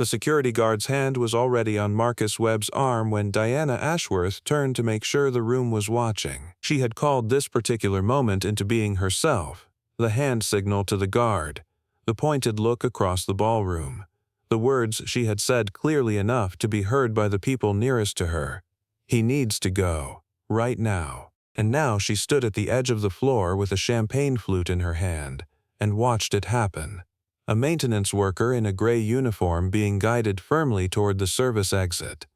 The security guard's hand was already on Marcus Webb's arm when Diana Ashworth turned to make sure the room was watching. She had called this particular moment into being herself. The hand signal to the guard, the pointed look across the ballroom, the words she had said clearly enough to be heard by the people nearest to her. He needs to go, right now. And now she stood at the edge of the floor with a champagne flute in her hand, and watched it happen. A maintenance worker in a gray uniform being guided firmly toward the service exit.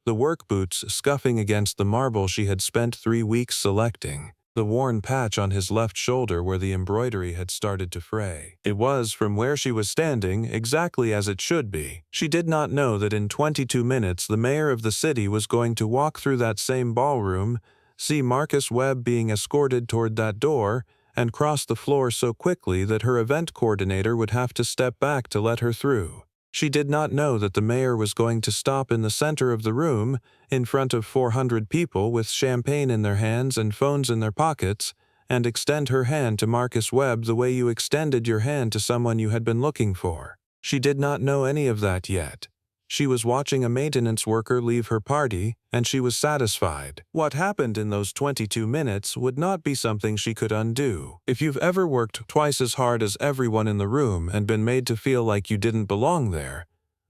The work boots scuffing against the marble she had spent 3 weeks selecting. The worn patch on his left shoulder where the embroidery had started to fray. It was, from where she was standing, exactly as it should be. She did not know that in 22 minutes the mayor of the city was going to walk through that same ballroom, see Marcus Webb being escorted toward that door, and cross the floor so quickly that her event coordinator would have to step back to let her through. She did not know that the mayor was going to stop in the center of the room, in front of 400 people with champagne in their hands and phones in their pockets, and extend her hand to Marcus Webb the way you extended your hand to someone you had been looking for. She did not know any of that yet. She was watching a maintenance worker leave her party, and she was satisfied. What happened in those 22 minutes would not be something she could undo. If you've ever worked twice as hard as everyone in the room and been made to feel like you didn't belong there,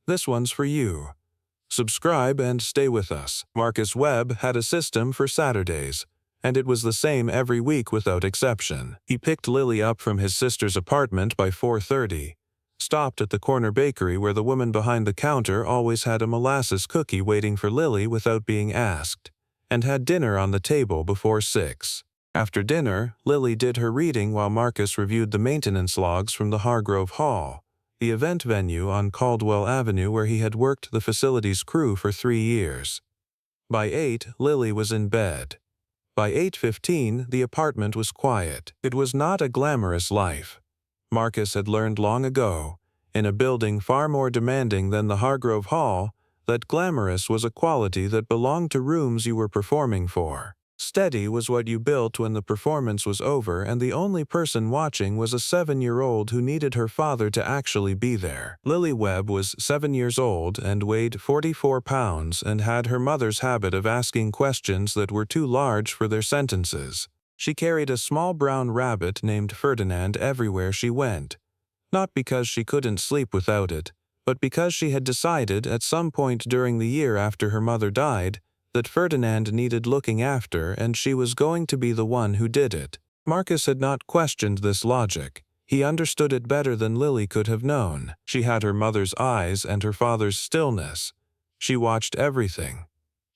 this one's for you. Subscribe and stay with us. Marcus Webb had a system for Saturdays, and it was the same every week without exception. He picked Lily up from his sister's apartment by 4:30. Stopped at the corner bakery where the woman behind the counter always had a molasses cookie waiting for Lily without being asked, and had dinner on the table before 6. After dinner, Lily did her reading while Marcus reviewed the maintenance logs from the Hargrove Hall, the event venue on Caldwell Avenue where he had worked the facility's crew for 3 years. By 8, Lily was in bed. By 8:15, the apartment was quiet. It was not a glamorous life. Marcus had learned long ago, in a building far more demanding than the Hargrove Hall, that glamorous was a quality that belonged to rooms you were performing for. Steady was what you built when the performance was over and the only person watching was a 7-year-old who needed her father to actually be there. Lily Webb was 7 years old and weighed 44 pounds and had her mother's habit of asking questions that were too large for their sentences. She carried a small brown rabbit named Ferdinand everywhere she went, not because she couldn't sleep without it, but because she had decided at some point during the year after her mother died that Ferdinand needed looking after and she was going to be the one who did it. Marcus had not questioned this logic. He understood it better than Lily could have known. She had her mother's eyes and her father's stillness. She watched everything.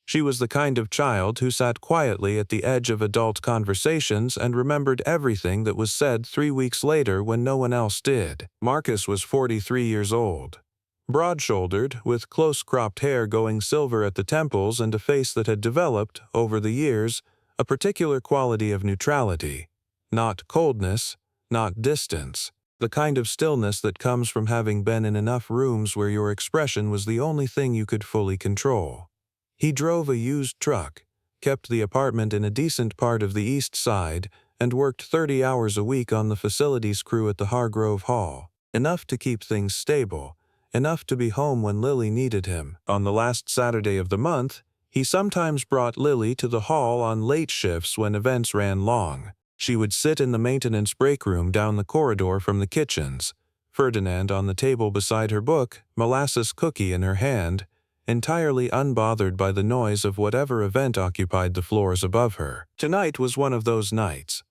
She was the kind of child who sat quietly at the edge of adult conversations and remembered everything that was said 3 weeks later when no one else did. Marcus was 43 years old. Broad-shouldered, with close-cropped hair going silver at the temples and a face that had developed, over the years, a particular quality of neutrality. Not coldness, not distance. The kind of stillness that comes from having been in enough rooms where your expression was the only thing you could fully control. He drove a used truck, kept the apartment in a decent part of the east side, and worked 30 hours a week on the facilities crew at the Hargrove Hall. Enough to keep things stable, enough to be home when Lily needed him. On the last Saturday of the month, he sometimes brought Lily to the hall on late shifts when events ran long. She would sit in the maintenance break room down the corridor from the kitchens, Ferdinand on the table beside her book, molasses cookie in her hand, entirely unbothered by the noise of whatever event occupied the floors above her. Tonight was one of those nights.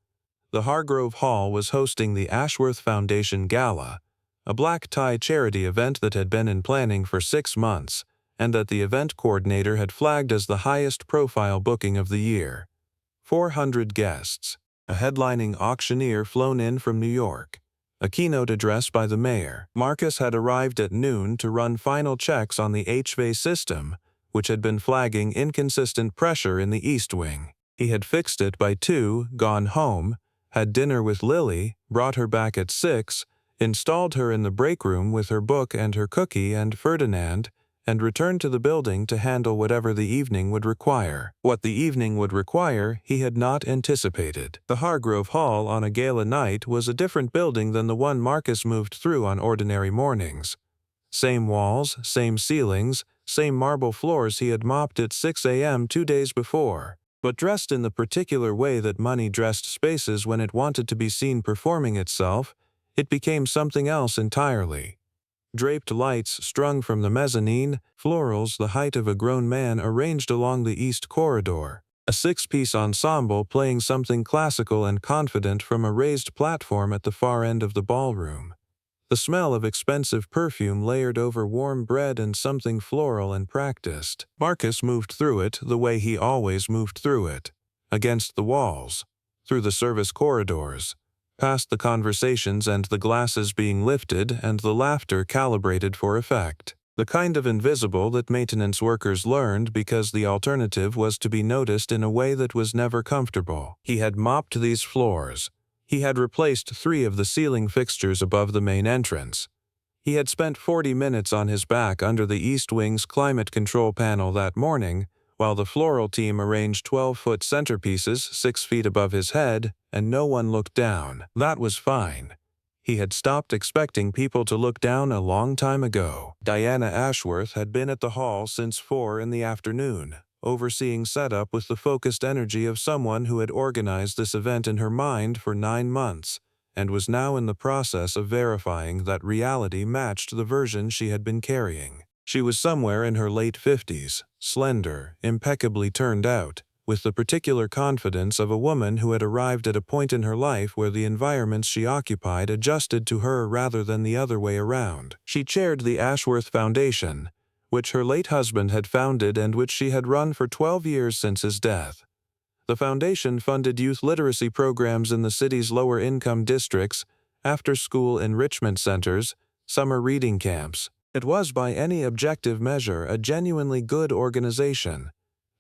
The Hargrove Hall was hosting the Ashworth Foundation Gala, a black-tie charity event that had been in planning for 6 months, and that the event coordinator had flagged as the highest-profile booking of the year. 400 guests, a headlining auctioneer flown in from New York, a keynote address by the mayor. Marcus had arrived at noon to run final checks on the HVAC system, which had been flagging inconsistent pressure in the East Wing. He had fixed it by 2, gone home, had dinner with Lily, brought her back at 6, installed her in the break room with her book and her cookie and Ferdinand, and returned to the building to handle whatever the evening would require. What the evening would require, he had not anticipated. The Hargrove Hall on a gala night was a different building than the one Marcus moved through on ordinary mornings. Same walls, same ceilings, same marble floors he had mopped at 6 a.m. 2 days before, but dressed in the particular way that money dressed spaces when it wanted to be seen performing itself, it became something else entirely. Draped lights strung from the mezzanine, florals the height of a grown man arranged along the east corridor, a six-piece ensemble playing something classical and confident from a raised platform at the far end of the ballroom. The smell of expensive perfume layered over warm bread and something floral and practiced. Marcus moved through it the way he always moved through it, against the walls, through the service corridors, past the conversations and the glasses being lifted and the laughter calibrated for effect. The kind of invisible that maintenance workers learned because the alternative was to be noticed in a way that was never comfortable. He had mopped these floors. He had replaced 3 of the ceiling fixtures above the main entrance. He had spent 40 minutes on his back under the East Wing's climate control panel that morning, while the floral team arranged 12-foot centerpieces 6 feet above his head, and no one looked down. That was fine. He had stopped expecting people to look down a long time ago. Diana Ashworth had been at the hall since 4 in the afternoon, overseeing setup with the focused energy of someone who had organized this event in her mind for 9 months, and was now in the process of verifying that reality matched the version she had been carrying. She was somewhere in her late 50s, slender, impeccably turned out, with the particular confidence of a woman who had arrived at a point in her life where the environments she occupied adjusted to her rather than the other way around. She chaired the Ashworth Foundation, which her late husband had founded and which she had run for 12 years since his death. The foundation funded youth literacy programs in the city's lower-income districts, after-school enrichment centers, summer reading camps. It was by any objective measure a genuinely good organization.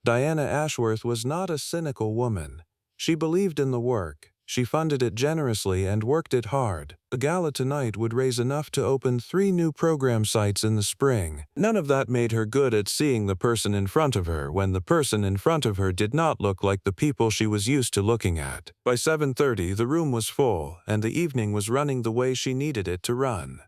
Diana Ashworth was not a cynical woman. She believed in the work. She funded it generously and worked it hard. The gala tonight would raise enough to open 3 new program sites in the spring. None of that made her good at seeing the person in front of her when the person in front of her did not look like the people she was used to looking at. By 7:30, the room was full, and the evening was running the way she needed it to run.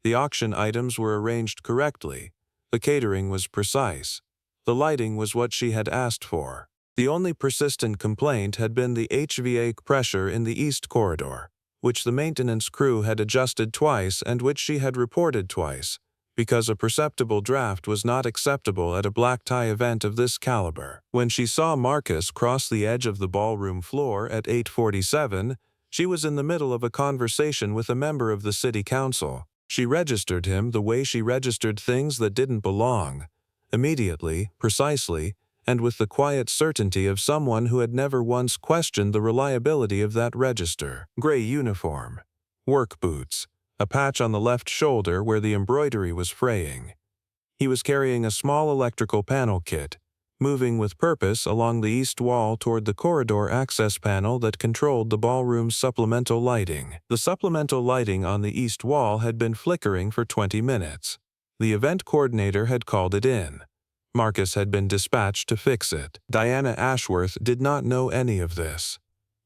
The auction items were arranged correctly. The catering was precise. The lighting was what she had asked for. The only persistent complaint had been the HVAC pressure in the east corridor, which the maintenance crew had adjusted twice and which she had reported twice, because a perceptible draft was not acceptable at a black tie event of this caliber. When she saw Marcus cross the edge of the ballroom floor at 8:47, she was in the middle of a conversation with a member of the city council. She registered him the way she registered things that didn't belong, immediately, precisely, and with the quiet certainty of someone who had never once questioned the reliability of that register. Gray uniform, work boots, a patch on the left shoulder where the embroidery was fraying. He was carrying a small electrical panel kit, moving with purpose along the east wall toward the corridor access panel that controlled the ballroom's supplemental lighting. The supplemental lighting on the east wall had been flickering for 20 minutes. The event coordinator had called it in. Marcus had been dispatched to fix it. Diana Ashworth did not know any of this.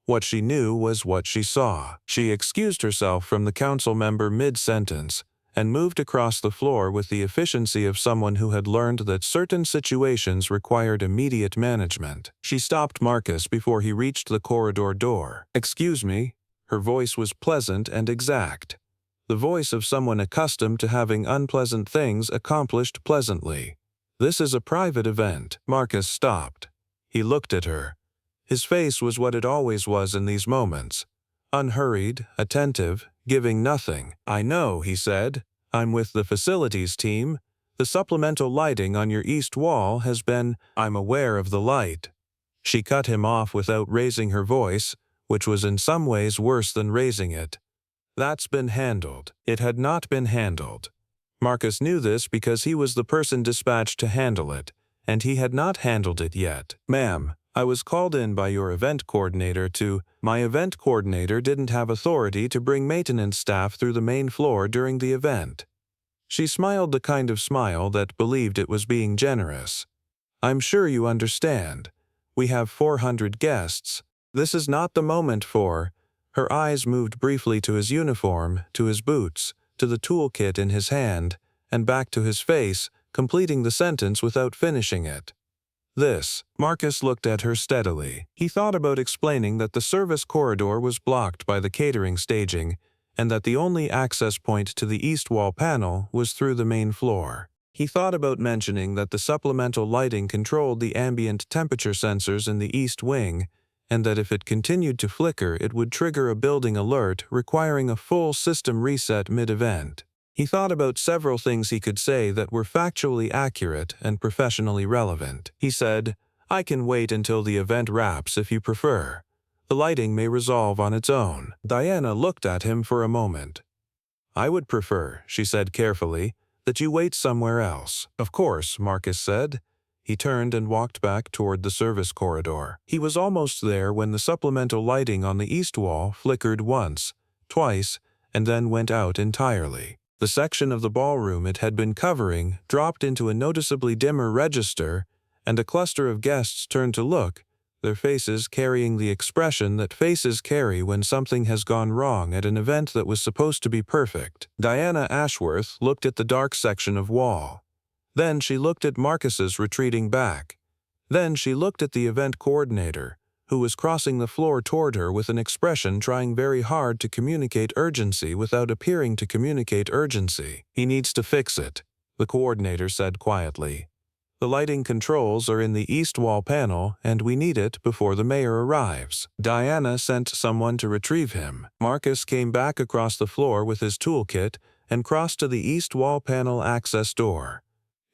What she knew was what she saw. She excused herself from the council member mid-sentence and moved across the floor with the efficiency of someone who had learned that certain situations required immediate management. She stopped Marcus before he reached the corridor door. "Excuse me." Her voice was pleasant and exact. The voice of someone accustomed to having unpleasant things accomplished pleasantly. "This is a private event." Marcus stopped. He looked at her. His face was what it always was in these moments. Unhurried, attentive, giving nothing. "I know," he said. "I'm with the facilities team. The supplemental lighting on your east wall has been—" "I'm aware of the light." She cut him off without raising her voice, which was in some ways worse than raising it. "That's been handled." It had not been handled. Marcus knew this because he was the person dispatched to handle it, and he had not handled it yet. "Ma'am, I was called in by your event coordinator to—" "My event coordinator didn't have authority to bring maintenance staff through the main floor during the event." She smiled the kind of smile that believed it was being generous. "I'm sure you understand. We have 400 guests. This is not the moment for—" Her eyes moved briefly to his uniform, to his boots, to the toolkit in his hand, and back to his face, completing the sentence without finishing it. This. Marcus looked at her steadily. He thought about explaining that the service corridor was blocked by the catering staging, and that the only access point to the east wall panel was through the main floor. He thought about mentioning that the supplemental lighting controlled the ambient temperature sensors in the east wing, and that if it continued to flicker it would trigger a building alert requiring a full system reset mid-event. He thought about several things he could say that were factually accurate and professionally relevant. He said, "I can wait until the event wraps if you prefer. The lighting may resolve on its own." Diana looked at him for a moment. "I would prefer," she said carefully, "that you wait somewhere else." "Of course," Marcus said. He turned and walked back toward the service corridor. He was almost there when the supplemental lighting on the east wall flickered once, twice, and then went out entirely. The section of the ballroom it had been covering dropped into a noticeably dimmer register, and a cluster of guests turned to look, their faces carrying the expression that faces carry when something has gone wrong at an event that was supposed to be perfect. Diana Ashworth looked at the dark section of wall. Then she looked at Marcus's retreating back. Then she looked at the event coordinator, who was crossing the floor toward her with an expression trying very hard to communicate urgency without appearing to communicate urgency. "He needs to fix it," the coordinator said quietly. "The lighting controls are in the east wall panel, and we need it before the mayor arrives." Diana sent someone to retrieve him. Marcus came back across the floor with his toolkit and crossed to the east wall panel access door.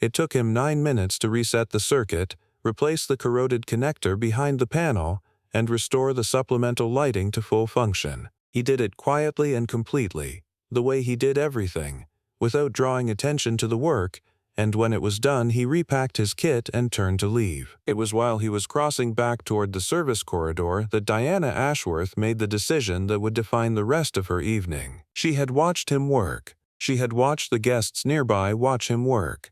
It took him 9 minutes to reset the circuit, replace the corroded connector behind the panel, and restore the supplemental lighting to full function. He did it quietly and completely, the way he did everything, without drawing attention to the work, and when it was done he repacked his kit and turned to leave. It was while he was crossing back toward the service corridor that Diana Ashworth made the decision that would define the rest of her evening. She had watched him work. She had watched the guests nearby watch him work,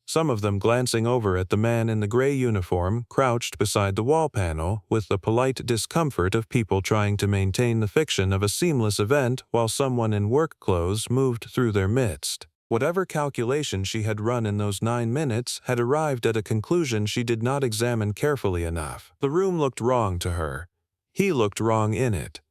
some of them glancing over at the man in the gray uniform crouched beside the wall panel with the polite discomfort of people trying to maintain the fiction of a seamless event while someone in work clothes moved through their midst. Whatever calculation she had run in those 9 minutes had arrived at a conclusion she did not examine carefully enough. The room looked wrong to her. He looked wrong in it.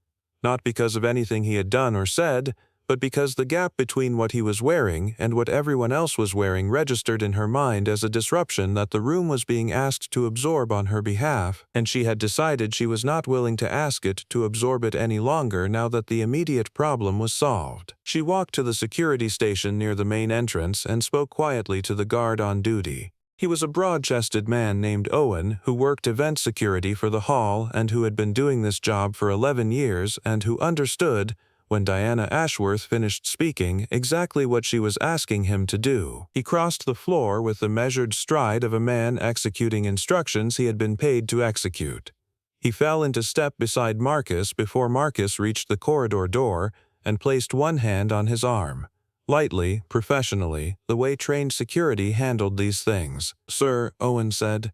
Not because of anything he had done or said, but because the gap between what he was wearing and what everyone else was wearing registered in her mind as a disruption that the room was being asked to absorb on her behalf, and she had decided she was not willing to ask it to absorb it any longer now that the immediate problem was solved. She walked to the security station near the main entrance and spoke quietly to the guard on duty. He was a broad-chested man named Owen who worked event security for the hall and who had been doing this job for 11 years and who understood, when Diana Ashworth finished speaking, exactly what she was asking him to do. He crossed the floor with the measured stride of a man executing instructions he had been paid to execute. He fell into step beside Marcus before Marcus reached the corridor door and placed one hand on his arm. Lightly, professionally, the way trained security handled these things. "Sir," Owen said,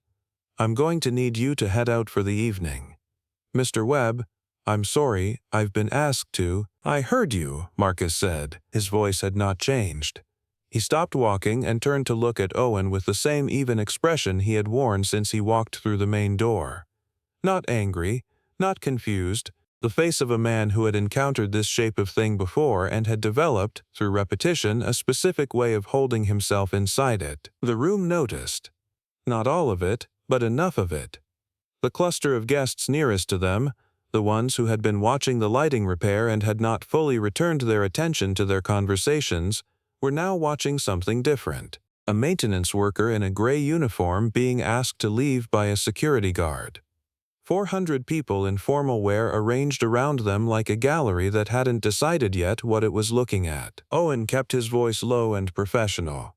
"I'm going to need you to head out for the evening. Mr. Webb, I'm sorry, I've been asked to." "I heard you," Marcus said. His voice had not changed. He stopped walking and turned to look at Owen with the same even expression he had worn since he walked through the main door. Not angry, not confused, the face of a man who had encountered this shape of thing before and had developed, through repetition, a specific way of holding himself inside it. The room noticed. Not all of it, but enough of it. The cluster of guests nearest to them, the ones who had been watching the lighting repair and had not fully returned their attention to their conversations, were now watching something different. A maintenance worker in a gray uniform being asked to leave by a security guard. 400 people in formal wear arranged around them like a gallery that hadn't decided yet what it was looking at. Owen kept his voice low and professional.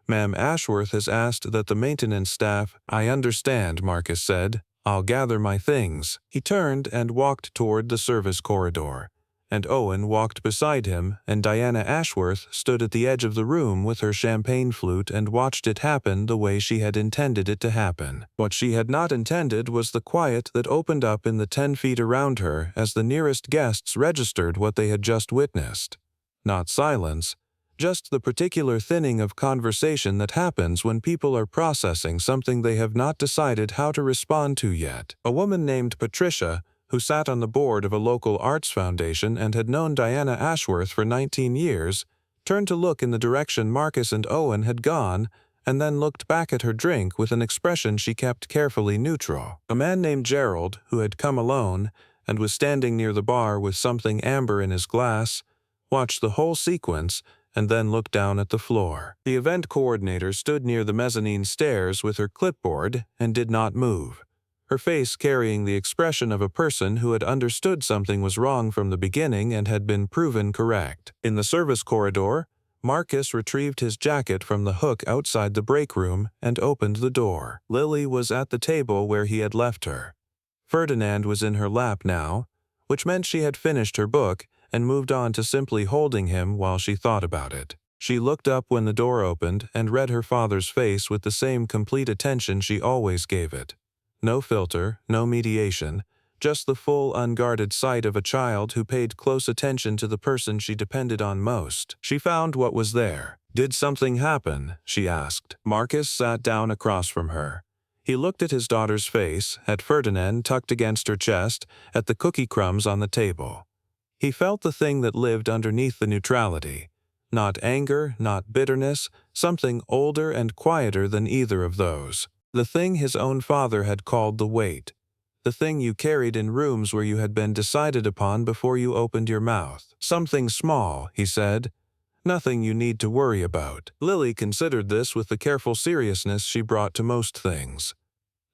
"Ma'am Ashworth has asked that the maintenance staff—" "I understand," Marcus said. "I'll gather my things." He turned and walked toward the service corridor, and Owen walked beside him, and Diana Ashworth stood at the edge of the room with her champagne flute and watched it happen the way she had intended it to happen. What she had not intended was the quiet that opened up in the 10 feet around her as the nearest guests registered what they had just witnessed. Not silence, Just the particular thinning of conversation that happens when people are processing something they have not decided how to respond to yet. A woman named Patricia, who sat on the board of a local arts foundation and had known Diana Ashworth for 19 years, turned to look in the direction Marcus and Owen had gone, and then looked back at her drink with an expression she kept carefully neutral. A man named Gerald, who had come alone, and was standing near the bar with something amber in his glass, watched the whole sequence and then looked down at the floor. The event coordinator stood near the mezzanine stairs with her clipboard and did not move, her face carrying the expression of a person who had understood something was wrong from the beginning and had been proven correct. In the service corridor, Marcus retrieved his jacket from the hook outside the break room and opened the door. Lily was at the table where he had left her. Ferdinand was in her lap now, which meant she had finished her book and moved on to simply holding him while she thought about it. She looked up when the door opened and read her father's face with the same complete attention she always gave it. No filter, no mediation, just the full unguarded sight of a child who paid close attention to the person she depended on most. She found what was there. "Did something happen?" she asked. Marcus sat down across from her. He looked at his daughter's face, at Ferdinand tucked against her chest, at the cookie crumbs on the table. He felt the thing that lived underneath the neutrality. Not anger, not bitterness, something older and quieter than either of those. The thing his own father had called the weight. The thing you carried in rooms where you had been decided upon before you opened your mouth. "Something small," he said. "Nothing you need to worry about." Lily considered this with the careful seriousness she brought to most things.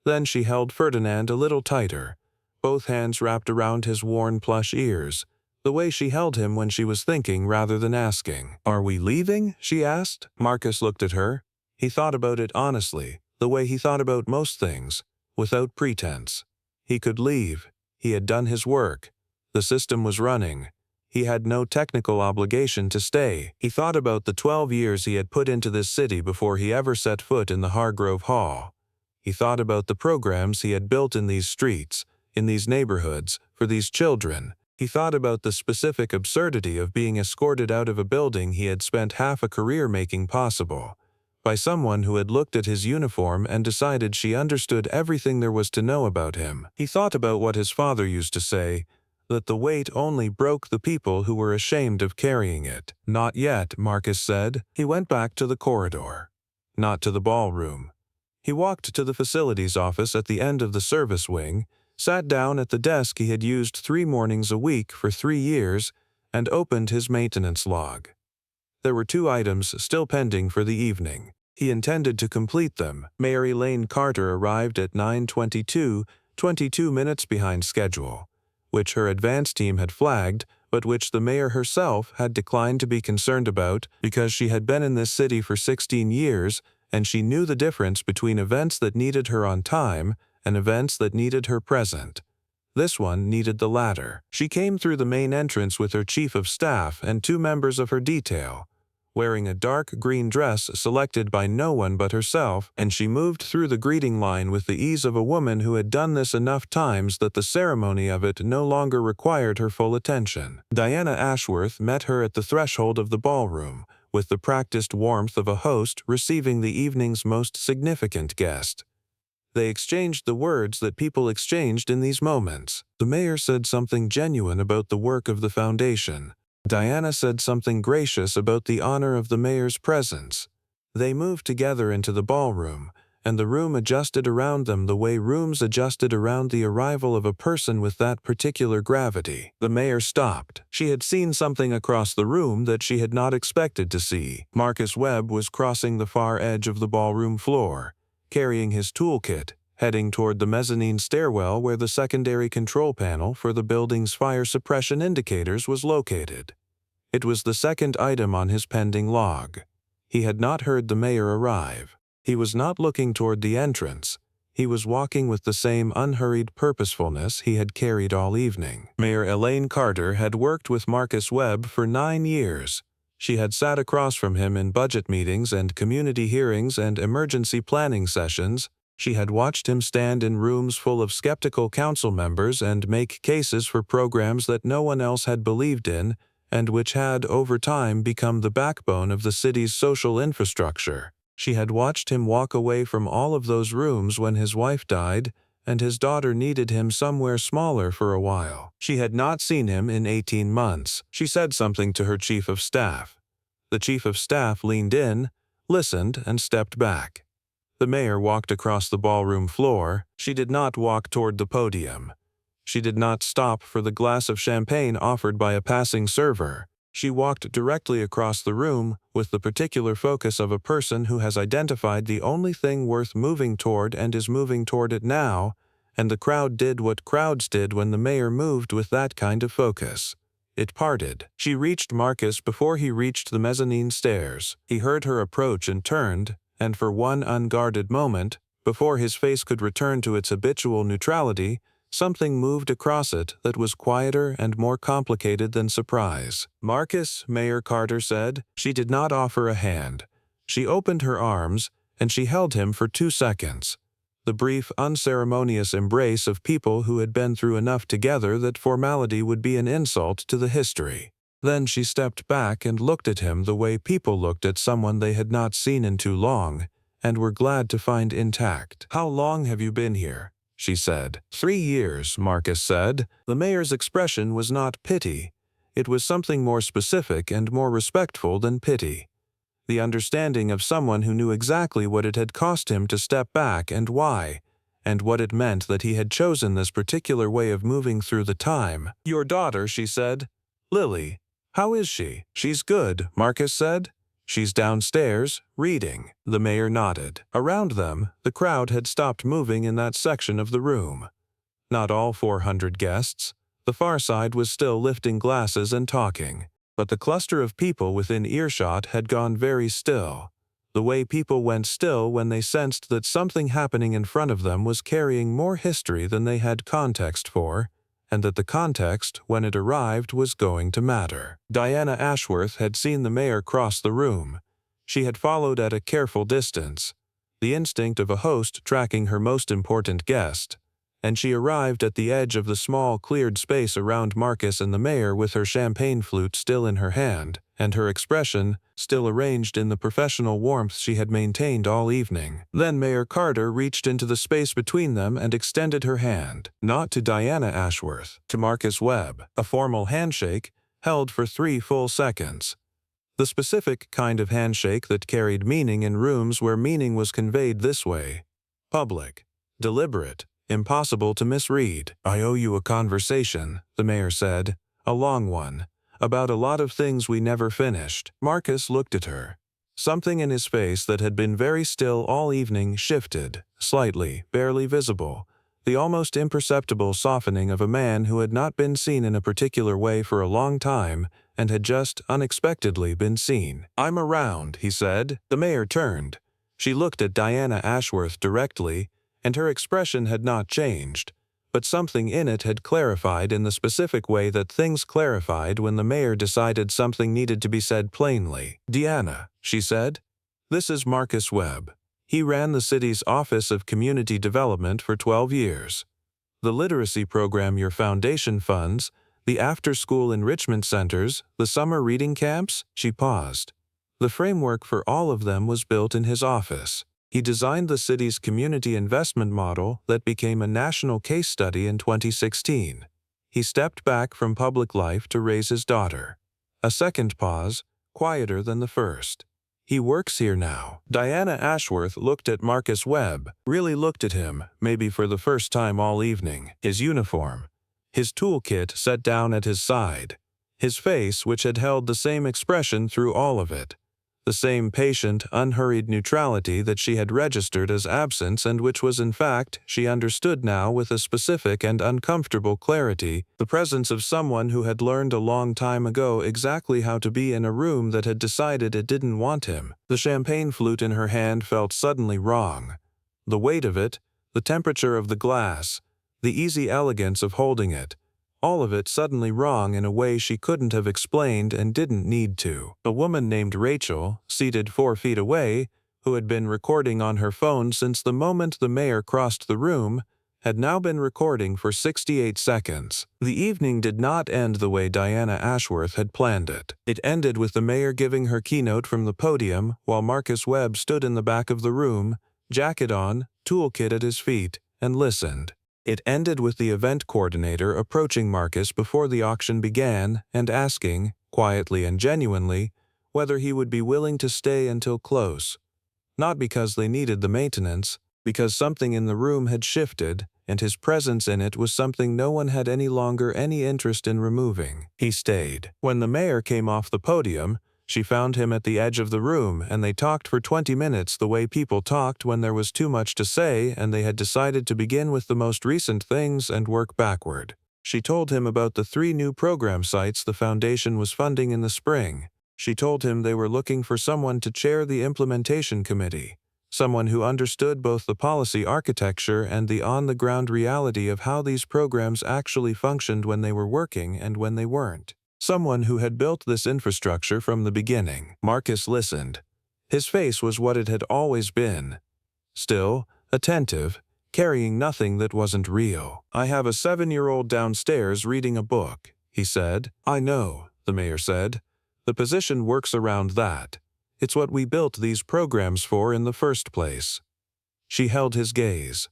Then she held Ferdinand a little tighter, both hands wrapped around his worn plush ears, the way she held him when she was thinking rather than asking. "Are we leaving?" she asked. Marcus looked at her. He thought about it honestly, the way he thought about most things, without pretense. He could leave. He had done his work. The system was running. He had no technical obligation to stay. He thought about the 12 years he had put into this city before he ever set foot in the Hargrove Hall. He thought about the programs he had built in these streets, in these neighborhoods, for these children. He thought about the specific absurdity of being escorted out of a building he had spent half a career making possible, by someone who had looked at his uniform and decided she understood everything there was to know about him. He thought about what his father used to say, that the weight only broke the people who were ashamed of carrying it. "Not yet," Marcus said. He went back to the corridor. Not to the ballroom. He walked to the facilities office at the end of the service wing, sat down at the desk he had used 3 mornings a week for 3 years, and opened his maintenance log. There were 2 items still pending for the evening. He intended to complete them. Mayor Elaine Carter arrived at 9:22, 22 minutes behind schedule, which her advance team had flagged, but which the mayor herself had declined to be concerned about because she had been in this city for 16 years and she knew the difference between events that needed her on time and events that needed her present. This one needed the latter. She came through the main entrance with her chief of staff and 2 members of her detail, wearing a dark green dress selected by no one but herself, and she moved through the greeting line with the ease of a woman who had done this enough times that the ceremony of it no longer required her full attention. Diana Ashworth met her at the threshold of the ballroom, with the practiced warmth of a host receiving the evening's most significant guest. They exchanged the words that people exchanged in these moments. The mayor said something genuine about the work of the foundation. Diana said something gracious about the honor of the mayor's presence. They moved together into the ballroom, and the room adjusted around them the way rooms adjusted around the arrival of a person with that particular gravity. The mayor stopped. She had seen something across the room that she had not expected to see. Marcus Webb was crossing the far edge of the ballroom floor, carrying his toolkit, heading toward the mezzanine stairwell where the secondary control panel for the building's fire suppression indicators was located. It was the second item on his pending log. He had not heard the mayor arrive. He was not looking toward the entrance. He was walking with the same unhurried purposefulness he had carried all evening. Mayor Elaine Carter had worked with Marcus Webb for 9 years. She had sat across from him in budget meetings and community hearings and emergency planning sessions. She had watched him stand in rooms full of skeptical council members and make cases for programs that no one else had believed in, and which had, over time, become the backbone of the city's social infrastructure. She had watched him walk away from all of those rooms when his wife died, and his daughter needed him somewhere smaller for a while. She had not seen him in 18 months. She said something to her chief of staff. The chief of staff leaned in, listened, and stepped back. The mayor walked across the ballroom floor. She did not walk toward the podium. She did not stop for the glass of champagne offered by a passing server. She walked directly across the room with the particular focus of a person who has identified the only thing worth moving toward and is moving toward it now, and the crowd did what crowds did when the mayor moved with that kind of focus. It parted. She reached Marcus before he reached the mezzanine stairs. He heard her approach and turned, and for one unguarded moment, before his face could return to its habitual neutrality, something moved across it that was quieter and more complicated than surprise. "Marcus," Mayor Carter said. She did not offer a hand. She opened her arms, and she held him for 2 seconds. The brief, unceremonious embrace of people who had been through enough together that formality would be an insult to the history. Then she stepped back and looked at him the way people looked at someone they had not seen in too long, and were glad to find intact. "How long have you been here?" she said. 3 years, Marcus said. The mayor's expression was not pity. It was something more specific and more respectful than pity. The understanding of someone who knew exactly what it had cost him to step back and why, and what it meant that he had chosen this particular way of moving through the time. "Your daughter," she said. "Lily. How is she?" "She's good," Marcus said. "She's downstairs, reading." The mayor nodded. Around them, the crowd had stopped moving in that section of the room. Not all 400 guests. The far side was still lifting glasses and talking. But the cluster of people within earshot had gone very still. The way people went still when they sensed that something happening in front of them was carrying more history than they had context for, and that the context, when it arrived, was going to matter. Diana Ashworth had seen the mayor cross the room. She had followed at a careful distance, the instinct of a host tracking her most important guest, and she arrived at the edge of the small, cleared space around Marcus and the mayor with her champagne flute still in her hand, and her expression still arranged in the professional warmth she had maintained all evening. Then Mayor Carter reached into the space between them and extended her hand, not to Diana Ashworth, to Marcus Webb, a formal handshake held for 3 full seconds. The specific kind of handshake that carried meaning in rooms where meaning was conveyed this way: public, deliberate, impossible to misread. "I owe you a conversation," the mayor said, "a long one, about a lot of things we never finished." Marcus looked at her. Something in his face that had been very still all evening shifted, slightly, barely visible, the almost imperceptible softening of a man who had not been seen in a particular way for a long time and had just unexpectedly been seen. "I'm around," he said. The mayor turned. She looked at Diana Ashworth directly, and her expression had not changed, but something in it had clarified in the specific way that things clarified when the mayor decided something needed to be said plainly. "Diana," she said, "this is Marcus Webb. He ran the city's Office of Community Development for 12 years. The literacy program your foundation funds, the after-school enrichment centers, the summer reading camps," she paused. "The framework for all of them was built in his office. He designed the city's community investment model that became a national case study in 2016. He stepped back from public life to raise his daughter." A second pause, quieter than the first. "He works here now." Diana Ashworth looked at Marcus Webb, really looked at him, maybe for the first time all evening. His uniform, his toolkit set down at his side, his face which had held the same expression through all of it. The same patient, unhurried neutrality that she had registered as absence and which was in fact, she understood now with a specific and uncomfortable clarity, the presence of someone who had learned a long time ago exactly how to be in a room that had decided it didn't want him. The champagne flute in her hand felt suddenly wrong. The weight of it, the temperature of the glass, the easy elegance of holding it, all of it suddenly wrong in a way she couldn't have explained and didn't need to. A woman named Rachel, seated 4 feet away, who had been recording on her phone since the moment the mayor crossed the room, had now been recording for 68 seconds. The evening did not end the way Diana Ashworth had planned it. It ended with the mayor giving her keynote from the podium while Marcus Webb stood in the back of the room, jacket on, toolkit at his feet, and listened. It ended with the event coordinator approaching Marcus before the auction began and asking, quietly and genuinely, whether he would be willing to stay until close. Not because they needed the maintenance, because something in the room had shifted, and his presence in it was something no one had any longer any interest in removing. He stayed. When the mayor came off the podium, she found him at the edge of the room, and they talked for 20 minutes the way people talked when there was too much to say and they had decided to begin with the most recent things and work backward. She told him about the 3 new program sites the foundation was funding in the spring. She told him they were looking for someone to chair the implementation committee, someone who understood both the policy architecture and the on-the-ground reality of how these programs actually functioned when they were working and when they weren't. Someone who had built this infrastructure from the beginning. Marcus listened. His face was what it had always been. Still, attentive, carrying nothing that wasn't real. "I have a 7-year-old downstairs reading a book," he said. "I know," the mayor said. "The position works around that. It's what we built these programs for in the first place." She held his gaze.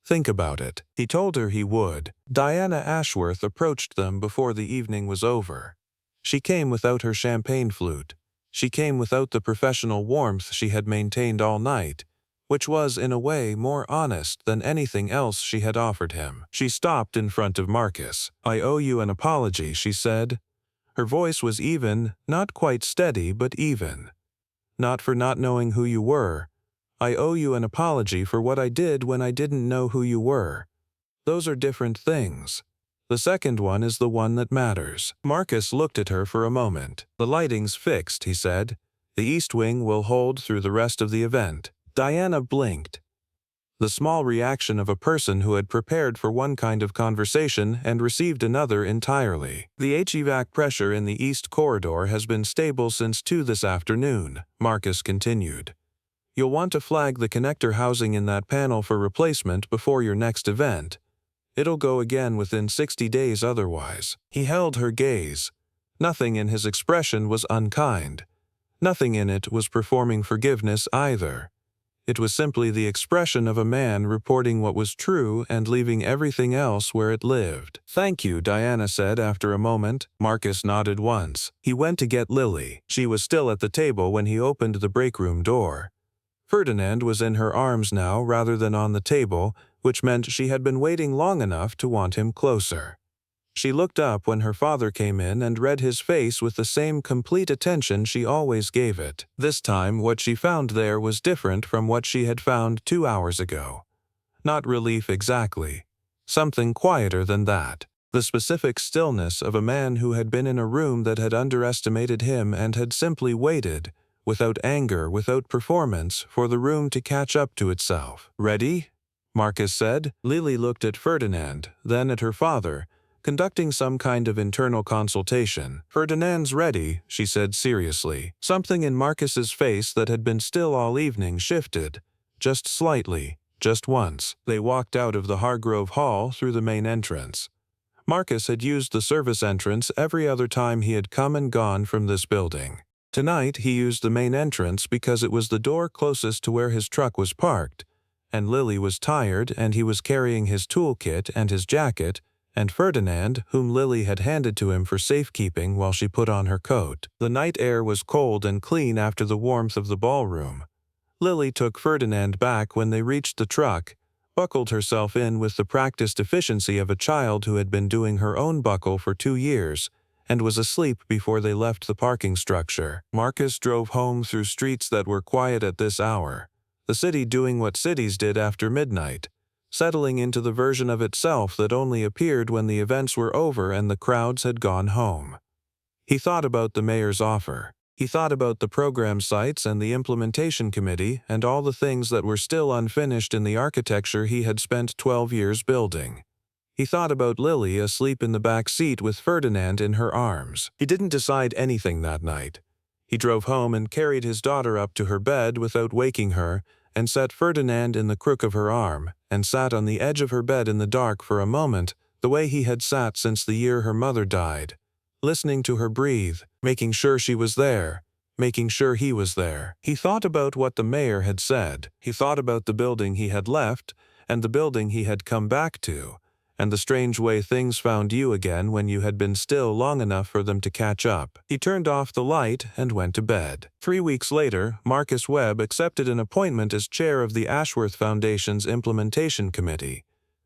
"Think about it." He told her he would. Diana Ashworth approached them before the evening was over. She came without her champagne flute. She came without the professional warmth she had maintained all night, which was, in a way, more honest than anything else she had offered him. She stopped in front of Marcus. "I owe you an apology," she said. Her voice was even, not quite steady, but even. "Not for not knowing who you were. I owe you an apology for what I did when I didn't know who you were. Those are different things. The second one is the one that matters." Marcus looked at her for a moment. "The lighting's fixed," he said. "The East Wing will hold through the rest of the event." Diana blinked. The small reaction of a person who had prepared for one kind of conversation and received another entirely. "The HVAC pressure in the East Corridor has been stable since 2 this afternoon," Marcus continued. "You'll want to flag the connector housing in that panel for replacement before your next event. It'll go again within 60 days otherwise." He held her gaze. Nothing in his expression was unkind. Nothing in it was performing forgiveness either. It was simply the expression of a man reporting what was true and leaving everything else where it lived. "Thank you," Diana said after a moment. Marcus nodded once. He went to get Lily. She was still at the table when he opened the break room door. Ferdinand was in her arms now rather than on the table, which meant she had been waiting long enough to want him closer. She looked up when her father came in and read his face with the same complete attention she always gave it. This time, what she found there was different from what she had found 2 hours ago. Not relief exactly. Something quieter than that. The specific stillness of a man who had been in a room that had underestimated him and had simply waited, without anger, without performance, for the room to catch up to itself. "Ready?" Marcus said. Lily looked at Ferdinand, then at her father, conducting some kind of internal consultation. "Ferdinand's ready," she said seriously. Something in Marcus's face that had been still all evening shifted, just slightly, just once. They walked out of the Hargrove Hall through the main entrance. Marcus had used the service entrance every other time he had come and gone from this building. Tonight he used the main entrance because it was the door closest to where his truck was parked, and Lily was tired and he was carrying his toolkit and his jacket, and Ferdinand, whom Lily had handed to him for safekeeping while she put on her coat. The night air was cold and clean after the warmth of the ballroom. Lily took Ferdinand back when they reached the truck, buckled herself in with the practiced efficiency of a child who had been doing her own buckle for 2 years, and was asleep before they left the parking structure. Marcus drove home through streets that were quiet at this hour, the city doing what cities did after midnight, settling into the version of itself that only appeared when the events were over and the crowds had gone home. He thought about the mayor's offer. He thought about the program sites and the implementation committee and all the things that were still unfinished in the architecture he had spent 12 years building. He thought about Lily asleep in the back seat with Ferdinand in her arms. He didn't decide anything that night. He drove home and carried his daughter up to her bed without waking her, and set Ferdinand in the crook of her arm, and sat on the edge of her bed in the dark for a moment, the way he had sat since the year her mother died, listening to her breathe, making sure she was there, making sure he was there. He thought about what the mayor had said. He thought about the building he had left, and the building he had come back to, and the strange way things found you again when you had been still long enough for them to catch up. He turned off the light and went to bed. 3 weeks later, Marcus Webb accepted an appointment as chair of the Ashworth Foundation's Implementation Committee,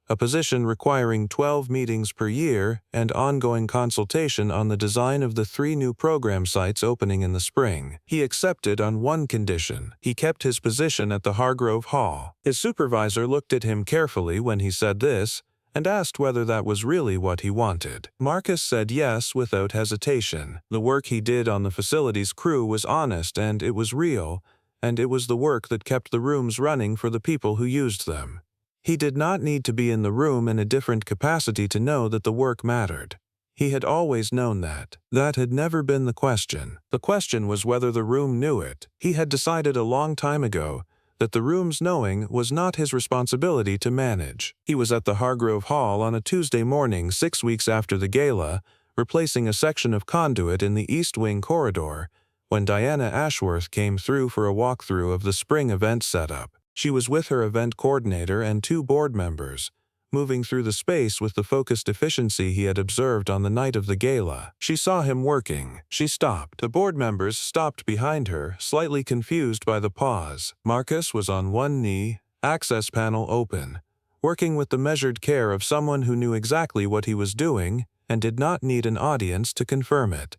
a position requiring 12 meetings per year and ongoing consultation on the design of the 3 new program sites opening in the spring. He accepted on one condition: he kept his position at the Hargrove Hall. His supervisor looked at him carefully when he said this, and asked whether that was really what he wanted. Marcus said yes without hesitation. The work he did on the facilities crew was honest and it was real, and it was the work that kept the rooms running for the people who used them. He did not need to be in the room in a different capacity to know that the work mattered. He had always known that. That had never been the question. The question was whether the room knew it. He had decided a long time ago that the room's knowing was not his responsibility to manage. He was at the Hargrove Hall on a Tuesday morning 6 weeks after the gala, replacing a section of conduit in the East Wing corridor, when Diana Ashworth came through for a walkthrough of the spring event setup. She was with her event coordinator and 2 board members, moving through the space with the focused efficiency he had observed on the night of the gala. She saw him working. She stopped. The board members stopped behind her, slightly confused by the pause. Marcus was on one knee, access panel open, working with the measured care of someone who knew exactly what he was doing and did not need an audience to confirm it.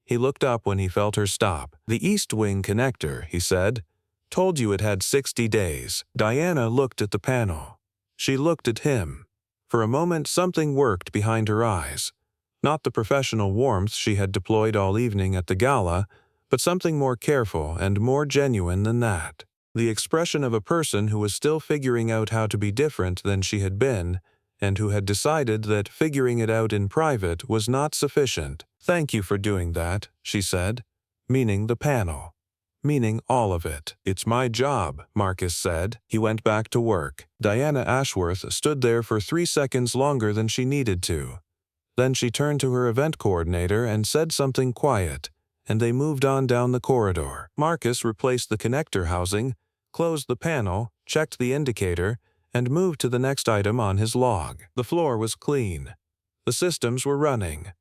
He looked up when he felt her stop. "The East Wing connector," he said, "told you it had 60 days. Diana looked at the panel. She looked at him. For a moment something worked behind her eyes. Not the professional warmth she had deployed all evening at the gala, but something more careful and more genuine than that. The expression of a person who was still figuring out how to be different than she had been, and who had decided that figuring it out in private was not sufficient. "Thank you for doing that," she said, meaning the panel. Meaning all of it. "It's my job," Marcus said. He went back to work. Diana Ashworth stood there for 3 seconds longer than she needed to. Then she turned to her event coordinator and said something quiet, and they moved on down the corridor. Marcus replaced the connector housing, closed the panel, checked the indicator, and moved to the next item on his log. The floor was clean. The systems were running.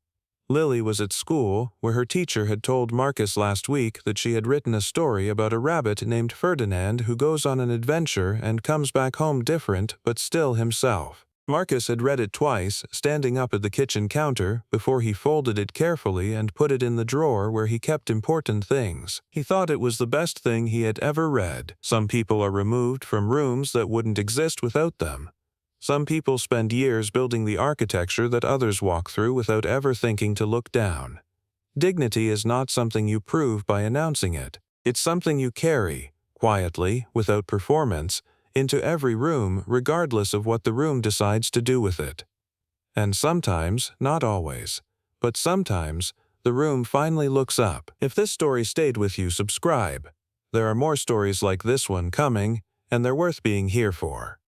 Lily was at school, where her teacher had told Marcus last week that she had written a story about a rabbit named Ferdinand who goes on an adventure and comes back home different but still himself. Marcus had read it twice, standing up at the kitchen counter, before he folded it carefully and put it in the drawer where he kept important things. He thought it was the best thing he had ever read. Some people are removed from rooms that wouldn't exist without them. Some people spend years building the architecture that others walk through without ever thinking to look down. Dignity is not something you prove by announcing it. It's something you carry, quietly, without performance, into every room regardless of what the room decides to do with it. And sometimes, not always, but sometimes, the room finally looks up. If this story stayed with you, subscribe. There are more stories like this one coming, and they're worth being here for.